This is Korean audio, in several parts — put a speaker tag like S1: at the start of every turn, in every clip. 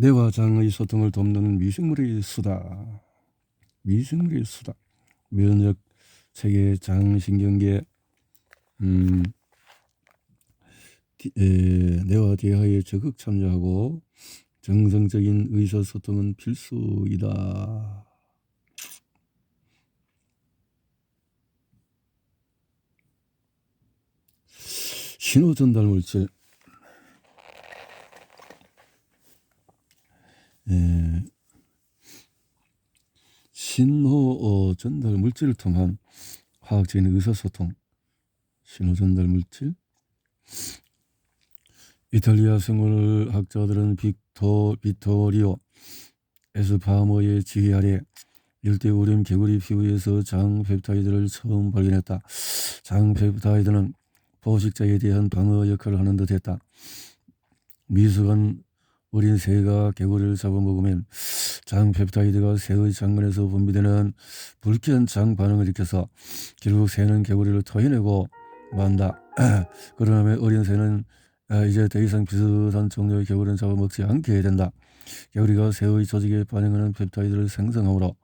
S1: 뇌와 장의 소통을 돕는 미생물의 수다. 미생물의 수다. 면역, 체계, 장, 신경계, 뇌와 대화에 적극 참여하고 정성적인 의사소통은 필수이다. 신호전달 물질. 신호 전달 물질을 통한 화학적인 의사소통. 신호 전달 물질. 이탈리아 생물학자들은 비토리오 에스파머의 지휘 아래 열대우림 개구리 피부에서 장펩타이드를 처음 발견했다. 장펩타이드는 포식자에 대한 방어 역할을 하는 듯했다. 미숙한 어린 새가 개구리를 잡아먹으면 장펩타이드가 새의 장관에서 분비되는 불쾌한 장 반응을 일으켜서 결국 새는 개구리를 토해내고 만다. 그러나 어린 새는 이제 더 이상 비슷한 종류의 개구리는 잡아먹지 않게 된다. 개구리가 새의 조직에 반응하는 펩타이드를 생성하므로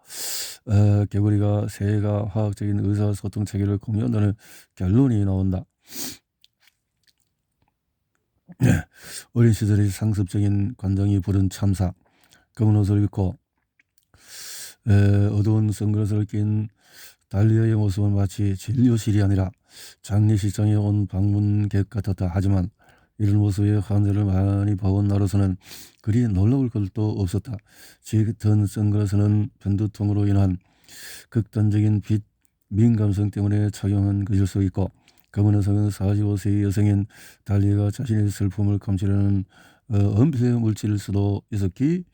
S1: 개구리가 새가 화학적인 의사소통 체계를 공유한다는 결론이 나온다. 어린 시절의 상습적인 관정이 부른 참사. 검은 옷을 입고 어두운 선글라스를 낀 달리아의 모습은 마치 진료실이 아니라 장례식장에 온 방문객 같았다. 하지만 이런 모습의 환자를 많이 봐온 나로서는 그리 놀라울 것도 없었다. 짙은 선글라스는 변두통으로 인한 극단적인 빛 민감성 때문에 착용한 것일 수 있고, 검은 의상은 45세의 여성인 달리아가 자신의 슬픔을 감추려는 은폐 물질일 수도 있었기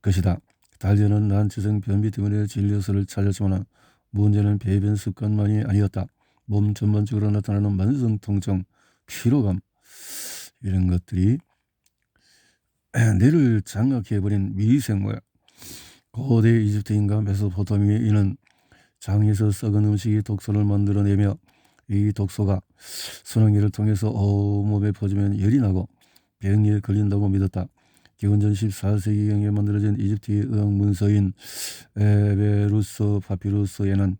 S1: 것이다. 달리아는 난치성 변비 때문에 진료소를 찾았지만 문제는 배변 습관만이 아니었다. 몸 전반적으로 나타나는 만성 통증, 피로감, 이런 것들이 뇌를 장악해버린 미생물. 고대 이집트인과 메소포타미아인은 장에서 썩은 음식이 독소를 만들어내며 이 독소가 순환기를 통해서 온몸에 퍼지면 열이 나고 병에 걸린다고 믿었다. 기원전 14세기경에 만들어진 이집트의 의학 문서인 에베루스 파피루스에는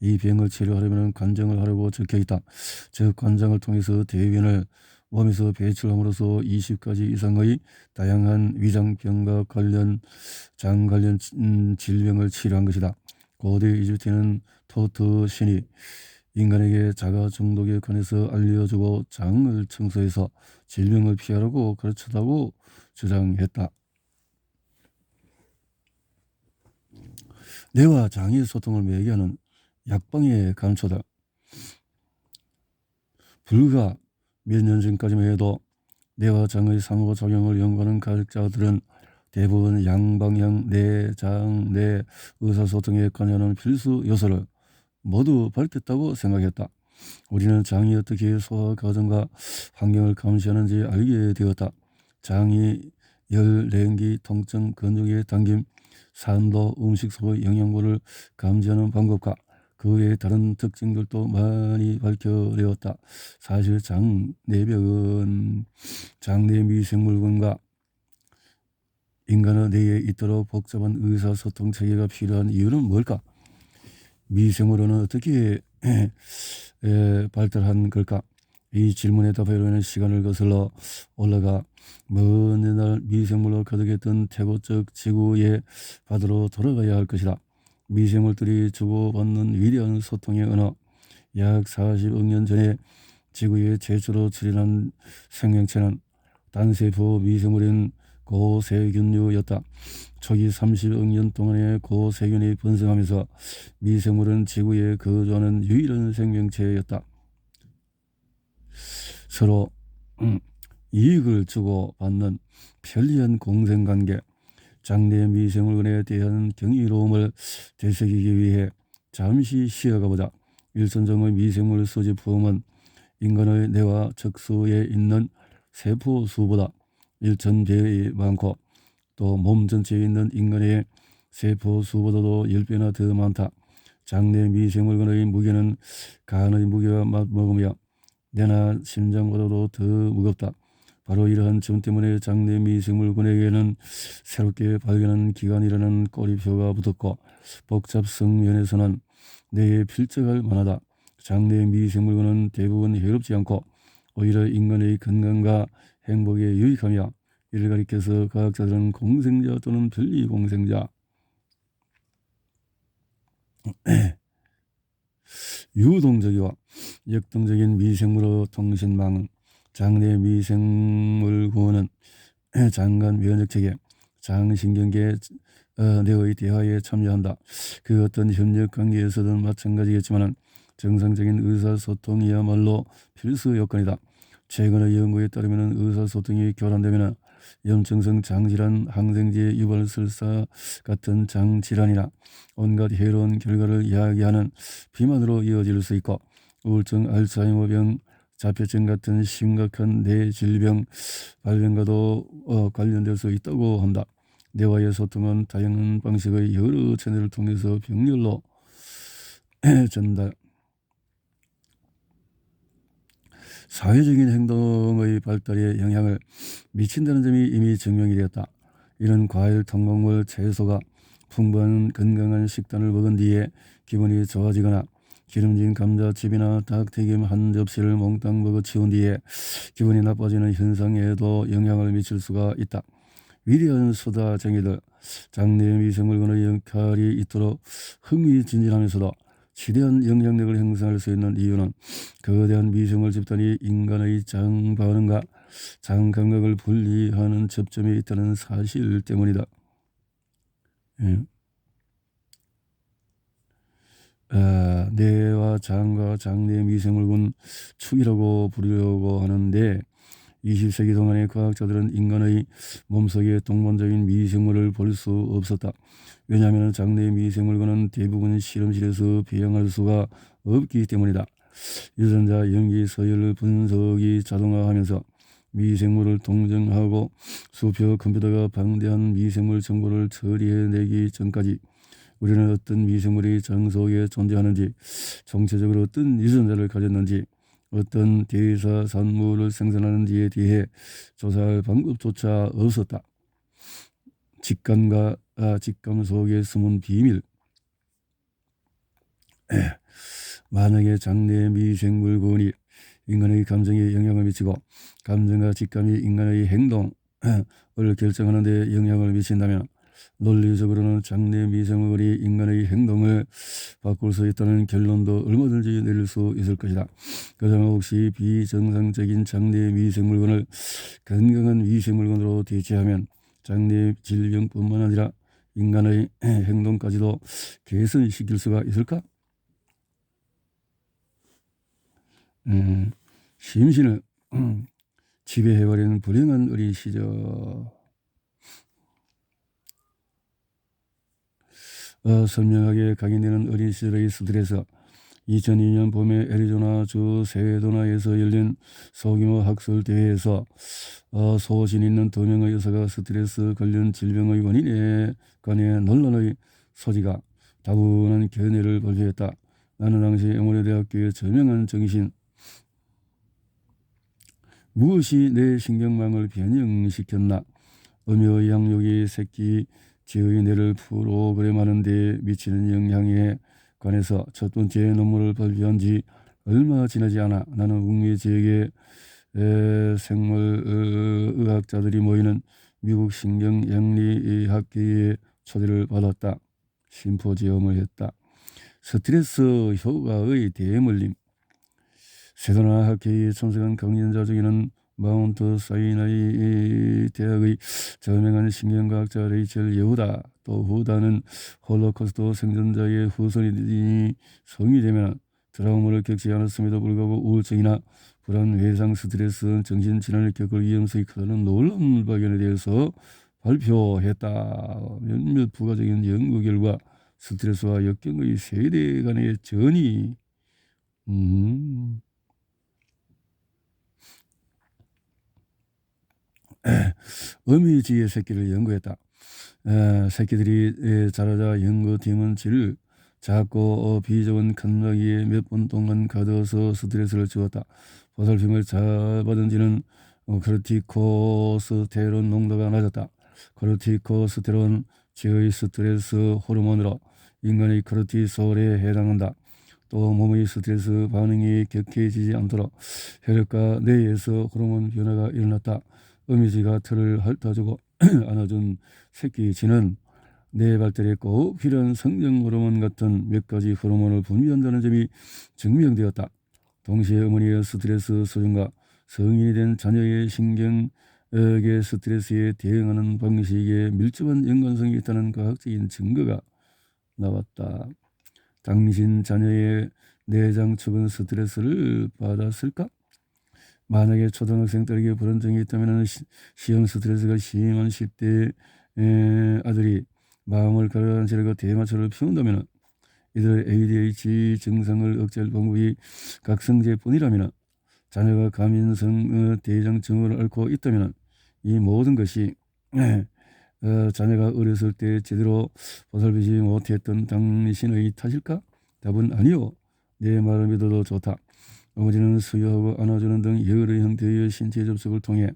S1: 이 병을 치료하려면 관정을 하라고 적혀있다. 즉 관장을 통해서 대변을 몸에서 배출함으로써 20가지 이상의 다양한 위장병과 장 관련 질병을 치료한 것이다. 고대 이집트는 토트 신이 인간에게 자가 중독에 관해서 알려주고 장을 청소해서 질병을 피하라고 가르쳤다고 주장했다. 뇌와 장의 소통을 매개하는 약방의 감초다. 불과 몇 년 전까지만 해도 뇌와 장의 상호작용을 연구하는 과학자들은 대부분 양방향 뇌장 뇌 의사소통에 관여하는 필수 요소를 모두 밝혔다고 생각했다. 우리는 장이 어떻게 소화 과정과 환경을 감시하는지 알게 되었다. 장이 열, 냉기, 통증, 근육의 당김, 산도, 음식 속 영양분을 감지하는 방법과 그 외에 다른 특징들도 많이 밝혀내었다. 사실 장내벽은 장내 미생물군과 인간의 뇌에 있도록 복잡한 의사소통 체계가 필요한 이유는 뭘까? 미생물은 어떻게 발달한 걸까? 이 질문에 답하려는 시간을 거슬러 올라가 먼 옛날 미생물로 가득했던 태고적 지구의 바다로 돌아가야 할 것이다. 미생물들이 주고받는 위대한 소통의 언어. 약 40억 년 전에 지구에 최초로 출현한 생명체는 단세포 미생물인 고세균류였다. 초기 30억 년 동안의 고세균이 번성하면서 미생물은 지구에 거주하는 유일한 생명체였다. 서로 이익을 주고받는 편리한 공생관계. 장내 미생물군에 대한 경이로움을 되새기기 위해 잠시 쉬어가보자. 일선종의 미생물 소지품은 인간의 뇌와 척수에 있는 세포 수보다 1000배의 많고 또 몸 전체에 있는 인간의 세포 수보다도 10배나 더 많다. 장내 미생물군의 무게는 간의 무게와 맞먹으며 뇌나 심장보다도 더 무겁다. 바로 이러한 점 때문에 장내 미생물군에게는 새롭게 발견한 기관이라는 꼬리표가 붙었고 복잡성 면에서는 뇌에 필적할 만하다. 장내 미생물군은 대부분 해롭지 않고 오히려 인간의 건강과 행복에 유익하며 이를 가리켜서 과학자들은 공생자 또는 변리공생자, 유동적이와 역동적인 미생물의 통신망, 장내 미생물군은 장간 면역체계, 장신경계 내의 대화에 참여한다. 그 어떤 협력 관계에서든 마찬가지겠지만 정상적인 의사소통이야말로 필수 요건이다. 최근의 연구에 따르면 의사소통이 교란되면 염증성 장질환, 항생제 유발설사 같은 장질환이나 온갖 해로운 결과를 이야기하는 비만으로 이어질 수 있고 우울증, 알츠하이머병, 자폐증 같은 심각한 뇌 질병 발병과도 관련될 수 있다고 한다. 뇌와의 소통은 다양한 방식의 여러 채널을 통해서 병렬로 전달. 사회적인 행동의 발달에 영향을 미친다는 점이 이미 증명이 되었다. 이는 과일, 통곡물, 채소가 풍부한 건강한 식단을 먹은 뒤에 기분이 좋아지거나 기름진 감자칩이나 닭튀김 한 접시를 몽땅 먹어 치운 뒤에 기분이 나빠지는 현상에도 영향을 미칠 수가 있다. 위대한 수다쟁이들, 장내 미생물군의 역할이 이토록 흥미진진하면서도 지대한 영향력을 행사할 수 있는 이유는 거대한 미생물 집단이 인간의 장 반응과 장 감각을 분리하는 접점에 있다는 사실 때문이다. 뇌와 장과 장내 미생물군 축이라고 부르려고 하는데 20세기 동안의 과학자들은 인간의 몸속에 동반적인 미생물을 볼 수 없었다. 왜냐하면 장내 미생물군은 대부분 실험실에서 배양할 수가 없기 때문이다. 유전자, 염기, 서열 분석이 자동화하면서 미생물을 동정하고 수표 컴퓨터가 방대한 미생물 정보를 처리해내기 전까지 우리는 어떤 미생물이 장 속에 존재하는지, 정체적으로 어떤 유전자를 가졌는지, 어떤 대사 산물을 생산하는지에 대해 조사할 방법조차 없었다. 직감 속에 숨은 비밀. 만약에 장내 미생물군이 인간의 감정에 영향을 미치고 감정과 직감이 인간의 행동을 결정하는 데 영향을 미친다면 논리적으로는 장내 미생물군이 인간의 행동을 바꿀 수 있다는 결론도 얼마든지 내릴 수 있을 것이다. 그러나 혹시 비정상적인 장내 미생물군을 건강한 미생물군으로 대체하면 장내 질병뿐만 아니라 인간의 행동까지도 개선시킬 수가 있을까? 심신을 지배해버리는 불행한 어린 시절. 선명하게 각인되는 어린 시절의 스트레스. 2002년 봄에 애리조나주 세도나에서 열린 소규모 학술 대회에서 소신 있는 2명의 여사가 스트레스 관련 질병의 원인에 관해 논란의 소지가 다분한 견해를 발표했다. 나는 당시 에모레대학교의 저명한 정신 무엇이 내 신경망을 변형시켰나? 음여 양육이 새끼 지의 뇌를 프로그램하는 데 미치는 영향에 관해서 첫 번째 논문을 발표한 지 얼마 지나지 않아 나는 북미 지역의 생물의학자들이 모이는 미국 신경양리학회에 초대를 받았다. 심포지엄을 했다. 스트레스 효과의 대물림. 세도나 학회에 참석한 강연자 중에는 마운트 사이나이 대학의 저명한 신경과학자 레이첼 예후다, 또 후다는 홀로코스트 생존자의 후손이 성이 되면 트라우마를 겪지 않았음에도 불구하고 우울증이나 불안, 외상, 스트레스, 정신질환을 겪을 위험성이 크다는 놀라운 발견에 대해서 발표했다. 몇몇 부가적인 연구 결과 스트레스와 역경의 세대 간의 전이 어미쥐의 새끼를 연구했다. 새끼들이 자라자 연구팀은 쥐를 작고 비좁은 칸막이에 몇 분 동안 가둬서 스트레스를 주었다. 보살핌을 잘 받은 쥐는 코르티코스테론 농도가 낮았다. 코르티코스테론 지의 스트레스 호르몬으로 인간의 코르티솔에 해당한다. 또 몸의 스트레스 반응이 격해지지 않도록 혈액과 뇌에서 호르몬 변화가 일어났다. 어미지가 털을 핥아주고 안아준 새끼 쥐는 뇌 발달에 꼭 필요한 성장 호르몬 같은 몇 가지 호르몬을 분비한다는 점이 증명되었다. 동시에 어머니의 스트레스 수준과 성인이 된 자녀의 신경계 스트레스에 대응하는 방식에 밀접한 연관성이 있다는 과학적인 증거가 나왔다. 당신 자녀의 내장 쪽은 스트레스를 받았을까? 만약에 초등학생 딸에게 불안증이 있다면 시험 스트레스가 심한 10대 아들이 마음을 가라앉히려고 대마초를 피운다면 이들의 ADHD 증상을 억제할 방법이 각성제뿐이라면 자녀가 가민성 대장증을 앓고 있다면 이 모든 것이 자녀가 어렸을 때 제대로 보살피지 못했던 당신의 탓일까? 답은 아니요. 내 말을 믿어도 좋다. 어머니는 수유하고 안아주는 등 여러 형태의 신체 접촉을 통해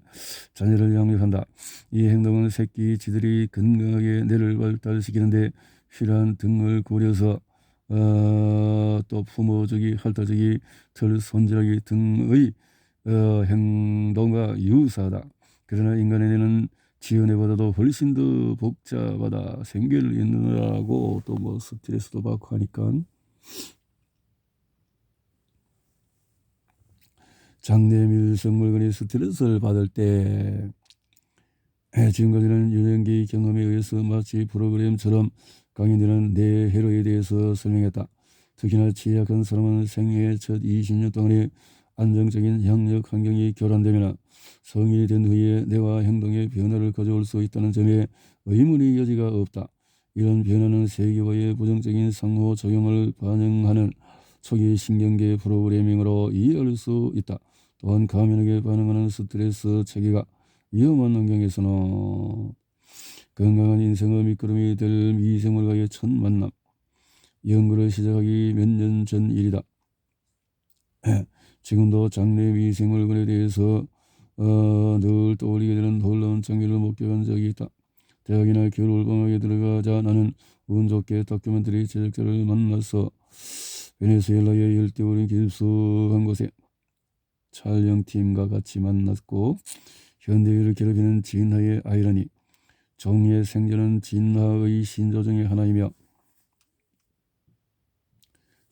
S1: 자녀를 양육한다. 이 행동은 새끼 쥐들이 건강하게 뇌를 발달시키는데 필요한 등을 고려서 또 품어주기, 핥아주기, 털 손질하기 등의 행동과 유사하다. 그러나 인간의 뇌는 지의 뇌보다도 훨씬 더 복잡하다. 생계를 잇느라고 또 뭐 스트레스도 받고 하니까. 장내 밀성 물건이 스트레스를 받을 때 지금까지는 유년기 경험에 의해서 마치 프로그램처럼 강의되는 뇌 회로에 대해서 설명했다. 특히나 취약한 사람은 생애 첫 20년 동안의 안정적인 양력 환경이 교란되면 성인이 된 후에 뇌와 행동의 변화를 가져올 수 있다는 점에 의문의 여지가 없다. 이런 변화는 세계와의 부정적인 상호작용을 반영하는 초기 신경계 프로그래밍으로 이해할 수 있다. 또한 가면에게 반응하는 스트레스 체계가 위험한 환경에서는 건강한 인생의 밑거름이 될 미생물과의 첫 만남. 연구를 시작하기 몇 년 전 일이다. 지금도 장내 미생물군에 대해서 늘 떠올리게 되는 놀라운 장면을 목격한 적이 있다. 대학이나 겨울방학에 들어가자 나는 운 좋게 다큐멘터리 제작자를 만나서 베네수엘라의 열대우린 깊숙한 곳에 촬영팀과 같이 만났고 현대인을 괴롭히는 진화의 아이러니, 종의 생존은 진화의 신조 중의 하나이며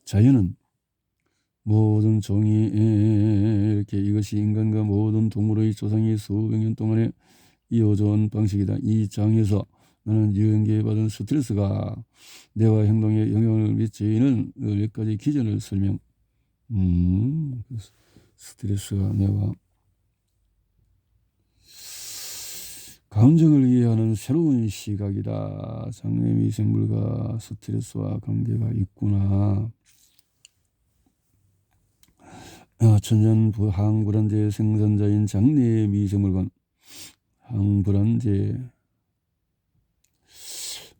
S1: 자연은 모든 종이 이렇게 이것이 인간과 모든 동물의 조상이 수백 년 동안에 이어져온 방식이다. 이 장에서 나는 유형계에 받은 스트레스가 뇌와 행동에 영향을 미치는 몇 가지 기전을 설명. 스트레스가 뇌와 감정을 이해하는 새로운 시각이다. 장내 미생물과 스트레스와 관계가 있구나. 천연 항불안제 생산자인 장내 미생물군 항불안제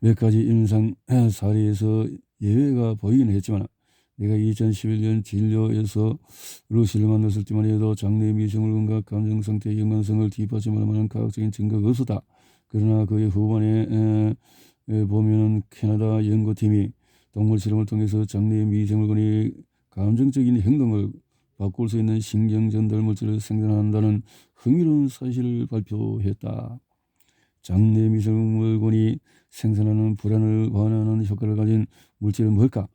S1: 몇 가지 임상 사례에서 예외가 보이긴 했지만 내가 2011년 진료에서 루시를 만났을 때만 해도 장내 미생물군과 감정 상태의 연관성을 뒷받침할 만한 과학적인 증거가 없었다. 그러나 그의 후반에 보면은 캐나다 연구팀이 동물 실험을 통해서 장내 미생물군이 감정적인 행동을 바꿀 수 있는 신경 전달 물질을 생산한다는 흥미로운 사실을 발표했다. 장내 미생물군이 생산하는 불안을 완화하는 효과를 가진 물질은 뭘까?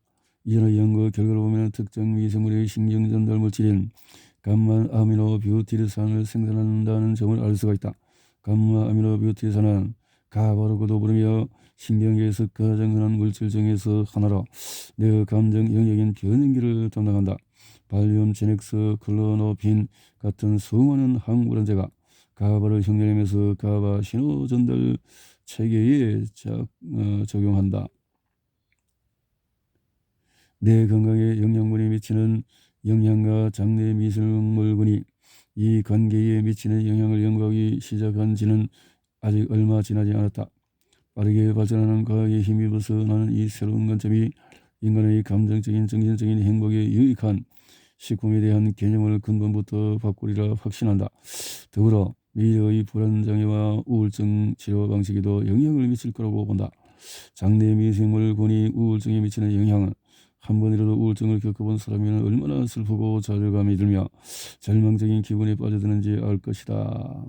S1: 이전의 연구 결과를 보면 특정 미생물의 신경 전달 물질인 감마 아미노뷰티르산을 생산한다는 점을 알 수가 있다. 감마 아미노뷰티르산은 가바로그도 부르며 신경계에서 가장 흔한 물질 중에서 하나로 뇌의 감정 영역인 변형기를 담당한다. 발륨, 제넥스, 클로노빈 같은 수많은 항불안제가 가바를 흉내내면서 가바 신호 전달 체계에 적용한다. 뇌 건강에 영양분이 미치는 영양과 장내 미생물군이 이 관계에 미치는 영향을 연구하기 시작한 지는 아직 얼마 지나지 않았다. 빠르게 발전하는 과학의 힘입어서 나는 이 새로운 관점이 인간의 감정적인 정신적인 행복에 유익한 식품에 대한 개념을 근본부터 바꾸리라 확신한다. 더불어 미래의 불안장애와 우울증 치료 방식에도 영향을 미칠 거라고 본다. 장내 미생물군이 우울증에 미치는 영향은 한 번이라도 우울증을 겪어본 사람이면 얼마나 슬프고 좌절감이 들며 절망적인 기분에 빠져드는지 알 것이다.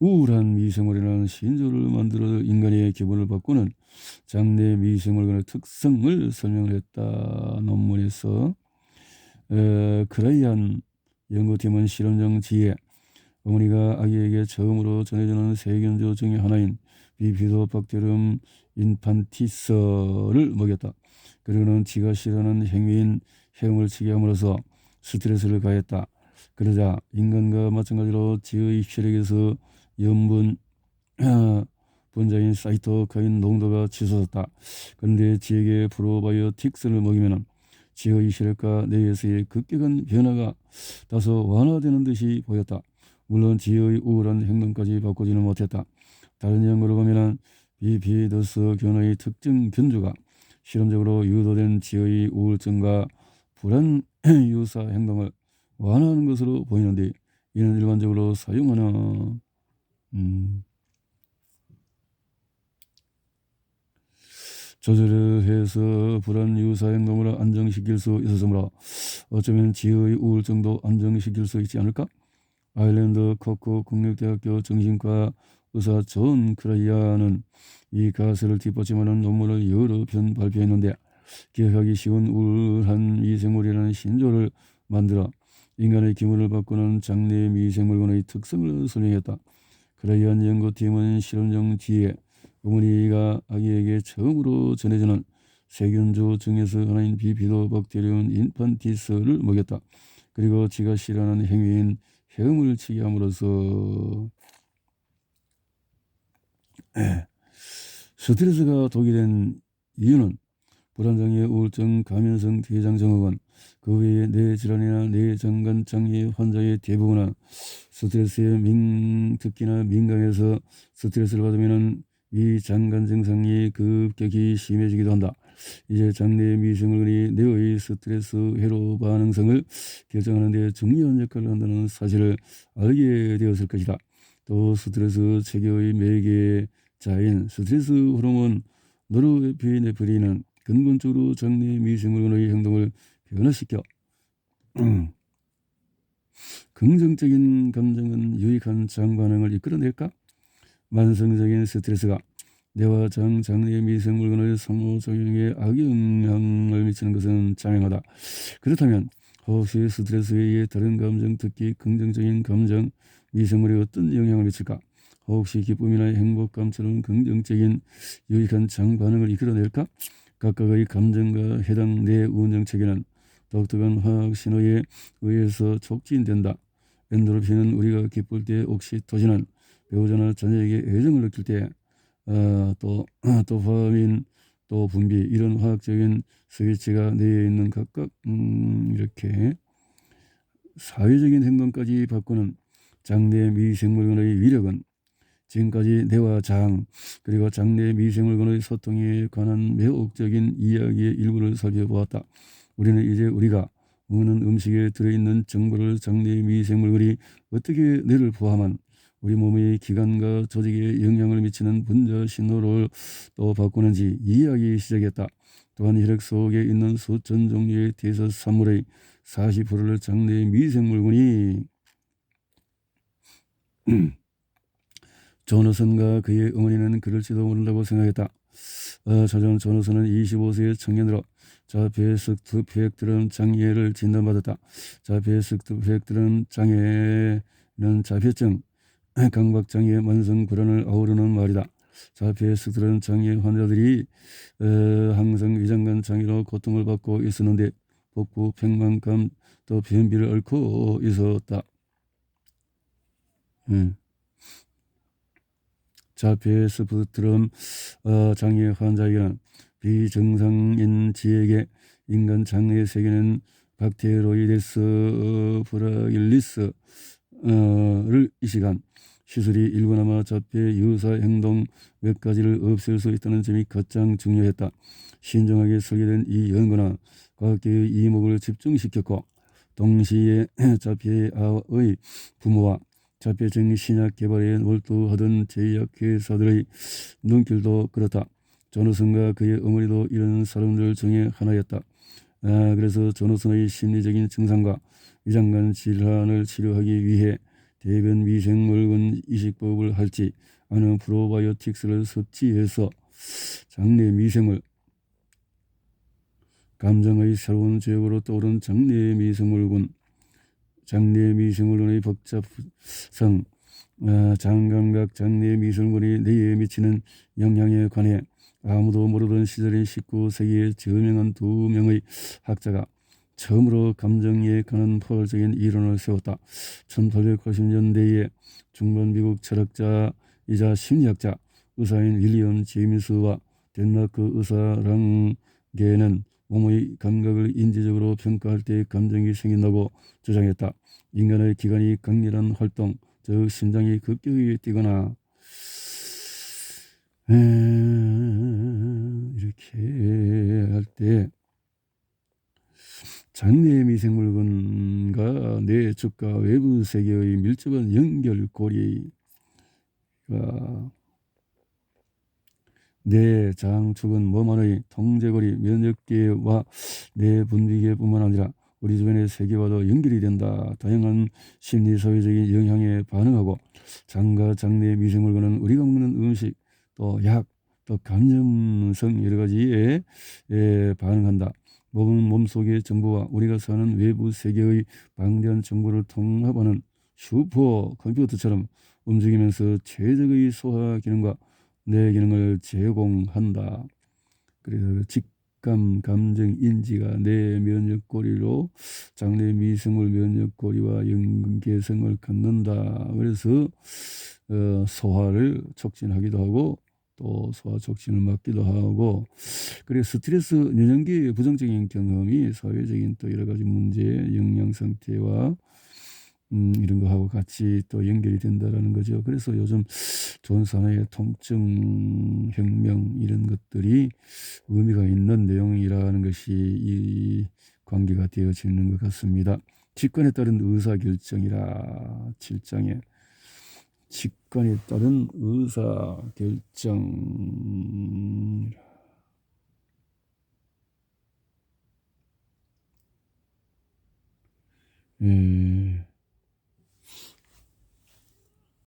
S1: 우울한 미생물이라는 신조를 만들어 인간의 기분을 바꾸는 장내 미생물군의 특성을 설명을 했다. 논문에서 크라이안 연구팀은 실험장 지에 어머니가 아기에게 처음으로 전해주는 세균조 중의 하나인 비피도박테리움 인판티스를 먹였다. 그리고는 지가 싫어하는 행위인 헤엄을 치게 함으로써 스트레스를 가했다. 그러자 인간과 마찬가지로 지의 혈액에서 염분 분자인 사이토카인 농도가 치솟았다. 그런데 지에게 프로바이오틱스를 먹이면 지의 혈액과 뇌에서의 급격한 변화가 다소 완화되는 듯이 보였다. 물론 지의 우울한 행동까지 바꾸지는 못했다. 다른 연구를 보면 비피더스 균의 특정 견주가 실험적으로 유도된 지의 우울증과 불안 유사 행동을 완화하는 것으로 보이는데 이는 일반적으로 사용하는 조절을 해서 불안 유사 행동을 안정시킬 수 있었으므로 어쩌면 지의 우울증도 안정시킬 수 있지 않을까? 아일랜드 코크 국립대학교 정신과 의사 존 크라이아는 이 가설을 뒷받침하는 논문을 여러 편 발표했는데 기억하기 쉬운 우울한 미생물이라는 신조를 만들어 인간의 기분을 바꾸는 장내 미생물군의 특성을 설명했다. 크라이안 연구팀은 실험장 뒤에 어머니가 아기에게 처음으로 전해주는 세균조 중에서 하나인 비피도박테리움 인판티스를 먹였다. 그리고 지가 싫어하는 행위인 헤엄을 치게 함으로써 스트레스가 독이 된 이유는 불안장애, 우울증, 감염성 대장증후군, 그 외에 뇌질환이나 뇌장관 장애 환자의 대부분은 스트레스에 특히나 민감해서 스트레스를 받으면 이 장관 증상이 급격히 심해지기도 한다. 이제 장내 미생물군이 뇌의 스트레스 회로 반응성을 결정하는 데 중요한 역할을 한다는 사실을 알게 되었을 것이다. 또 스트레스 체계의 매개자인 스트레스 호르몬 노르에피네프린은 근본적으로 장내 미생물군의 행동을 변화시켜 긍정적인 감정은 유익한 장 반응을 이끌어낼까? 만성적인 스트레스가 뇌와 장내 미생물군의 상호작용에 악영향을 미치는 것은 자명하다. 그렇다면 혹시 스트레스 외에 다른 감정, 특히 긍정적인 감정, 미생물에 어떤 영향을 미칠까? 혹시 기쁨이나 행복감처럼 긍정적인 유익한 장 반응을 이끌어낼까? 각각의 감정과 해당 뇌 운영체계는 독특한 화학 신호에 의해서 촉진된다. 엔도르핀은 우리가 기쁠 때, 옥시토신은 배우자나 자녀에게 애정을 느낄 때, 또 도파민, 또 분비, 이런 화학적인 스위치가 뇌에 있는 각각 이렇게 사회적인 행동까지 바꾸는 장내 미생물군의 위력은 지금까지 뇌와 장 그리고 장내 미생물군의 소통에 관한 매혹적인 이야기의 일부를 살펴보았다. 우리는 이제 우리가 먹는 음식에 들어있는 정보를 장내 미생물군이 어떻게 뇌를 포함한 우리 몸의 기관과 조직에 영향을 미치는 분자 신호를 또 바꾸는지 이해하기 시작했다. 또한 혈액 속에 있는 수천 종류의 대사 산물의 40%를 장내 미생물군이 조너선과 그의 어머니는 그럴지도 모른다고 생각했다. 조전 조너선은 25세의 청년으로 자폐스펙트럼 장애를 진단받았다. 자폐스펙트럼 장애는 자폐증, 강박장애, 만성 불안을 아우르는 말이다. 자폐스펙트럼 장애 환자들이 항상 위장관 장애로 고통을 받고 있었는데 복부, 팽만감, 또 변비를 앓고 있었다. 자폐스펙트럼 장애 환자에게는 비정상인 지에게 인간 장내 세계는 박테로이데스 프라길리스를 이 시간 시술이 일부나마 자폐 유사 행동 몇 가지를 없앨 수 있다는 점이 가장 중요했다. 신중하게 설계된 이 연구는 과학계의 이목을 집중시켰고 동시에 자폐의 부모와 자폐증 신약 개발에 몰두하던 제약회사들의 눈길도 그렇다. 조노슨과 그의 어머니도 이런 사람들 중에 하나였다. 그래서 조노슨의 심리적인 증상과 위장관 질환을 치료하기 위해 대변 미생물군 이식법을 할지 아니면 프로바이오틱스를 섭취해서 장내 미생물 감정의 새로운 제약으로 떠오른 장내 미생물군의 복잡성, 장감각 장내 미생물이 뇌에 미치는 영향에 관해 아무도 모르던 시절인 19세기에 저명한 두 명의 학자가 처음으로 감정에 관한 포괄적인 이론을 세웠다. 1880년대에 중반 미국 철학자이자 심리학자 의사인 윌리엄 제임스와 덴마크 의사 랑게는 몸의 감각을 인지적으로 평가할 때 감정이 생긴다고 주장했다. 인간의 기관이 강렬한 활동, 즉 심장이 급격히 뛰거나 이렇게 할 때 장내 미생물군과 뇌 측과 외부 세계의 밀접한 연결고리가 뇌, 장, 축은 몸 안의 통제고리, 면역계와 뇌 분비계뿐만 아니라 우리 주변의 세계와도 연결이 된다. 다양한 심리 사회적인 영향에 반응하고 장과 장내 미생물군은 우리가 먹는 음식, 또 약, 또 감염성 여러 가지에 반응한다. 몸은 몸속의 정보와 우리가 사는 외부 세계의 방대한 정보를 통합하는 슈퍼 컴퓨터처럼 움직이면서 최적의 소화 기능과 뇌 기능을 제공한다. 그래서 직감, 감정, 인지가 뇌 면역고리로 장내 미생물 면역고리와 연계성을 갖는다. 그래서 소화를 촉진하기도 하고 또 소화 촉진을 막기도 하고, 그리고 스트레스 내년기 부정적인 경험이 사회적인 또 여러 가지 문제, 영양 상태와 이런 거하고 같이 또 연결이 된다라는 거죠. 그래서 요즘 조선사나이의 통증 혁명 이런 것들이 의미가 있는 내용이라는 것이 이 관계가 되어지는 것 같습니다. 직관에 따른 의사결정이라 7장에 직관에 따른 의사결정.